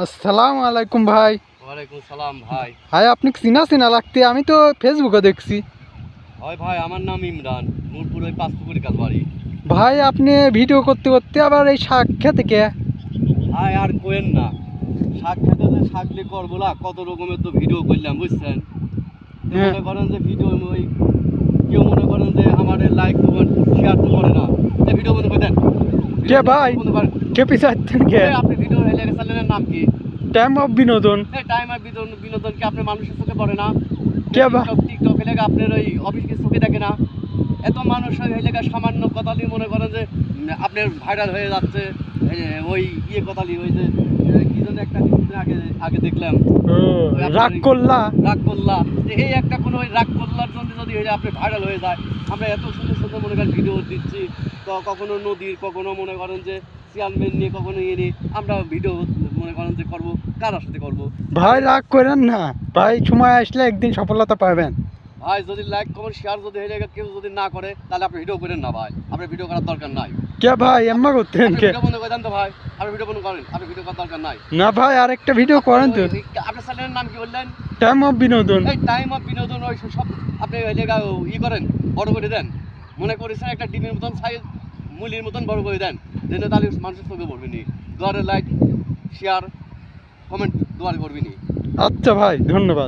আসসালামু আলাইকুম ভাই। ওয়ালাইকুম সালাম ভাই। ভাই আপনি চিনা চিনা লাগতে, আমি তো ফেসবুকে দেখছি। হয় ভাই, আমার নাম ইমরান, নূরপুর ওই পাঁচপুকুরি কালবাড়ি। ভাই আপনি ভিডিও করতে করতে আবার এই শাক খেতে কে? ভাই আর কোয়েন না, শাক খেতে যে শাক দিয়ে করবো না, কত রকমের তো ভিডিও করলাম বুঝছেন। তো হ্যাঁ। মনে করেন যে ভিডিও ওই কেউ মনে করেন যে আমার লাইক দেবেন, শেয়ার তো করে না, এই ভিডিও বন্ধ করে দেন। কে ভাই? কে পিছাচ্ছেন কে? আপনি ভিডিও লেগে চ্যানেলের নাম কি? টাইম অফ বিনোদন। এই টাইম আর বিনোদন কি আপনার মানুষের চোখে পড়ে না? কে ভাই? টিকটক এলাকা আপনার ওই অফিসকে চোখে দেখে না? এত মানুষ এলাকা সামান্য কথা দিয়ে মনে করেন যে আপনার ভাইরাল হয়ে যাচ্ছে। ওই ইয়ে কথালি ওই যে কি জন্য একটা কিছুদিন আগে আগে দেখলাম রাগ করলা? রাগ করলা, যে এই একটা কোনো ওই রাগ করলার জন্য যদি আপনি ভাইরাল হয়ে যায়। আমরা এত সুন্দর সুন্দর মনে করেন ভিডিও দিচ্ছি, তো কখনো নদীর, কখনো মনে করেন যে চেয়ারম্যান নিয়ে, কখনো ইয়ে নিয়ে আমরা ভিডিও মনে করেন যে করবো, কার সাথে করবো। ভাই রাগ করেন না ভাই, সময় আসলে একদিন সফলতা পাবেন। ভাই যদি লাইক কমেন্ট শেয়ার যদি হয়ে যায় কেউ যদি না করে, তাহলে আপনি ভিডিও করেন না ভাই, আপনার ভিডিও করার দরকার নাই। কে ভাই এম্মা করতেন কে? ভিডিও বন্ধ করে দেন তো ভাই, আপনি ভিডিও বন্ধ করেন, আপনি ভিডিও করার দরকার নাই। না ভাই আরেকটা ভিডিও করেন তো। আপনার চ্যানেলের নাম কি বললেন? টাইম অফ বিনোদন। এই টাইম অফ বিনোদন, ওই সব আপনি ওই জায়গা ই করেন, বড় করে দেন। মনে করেছেন একটা ডিমের মতন সাইজ, মুলির মতন বড় করে দেন, দেন তাহলে মানুষের চোখে পড়বে নি। দুয়ারে লাইক শেয়ার কমেন্ট দুয়ারে করবি নি। আচ্ছা ভাই, ধন্যবাদ।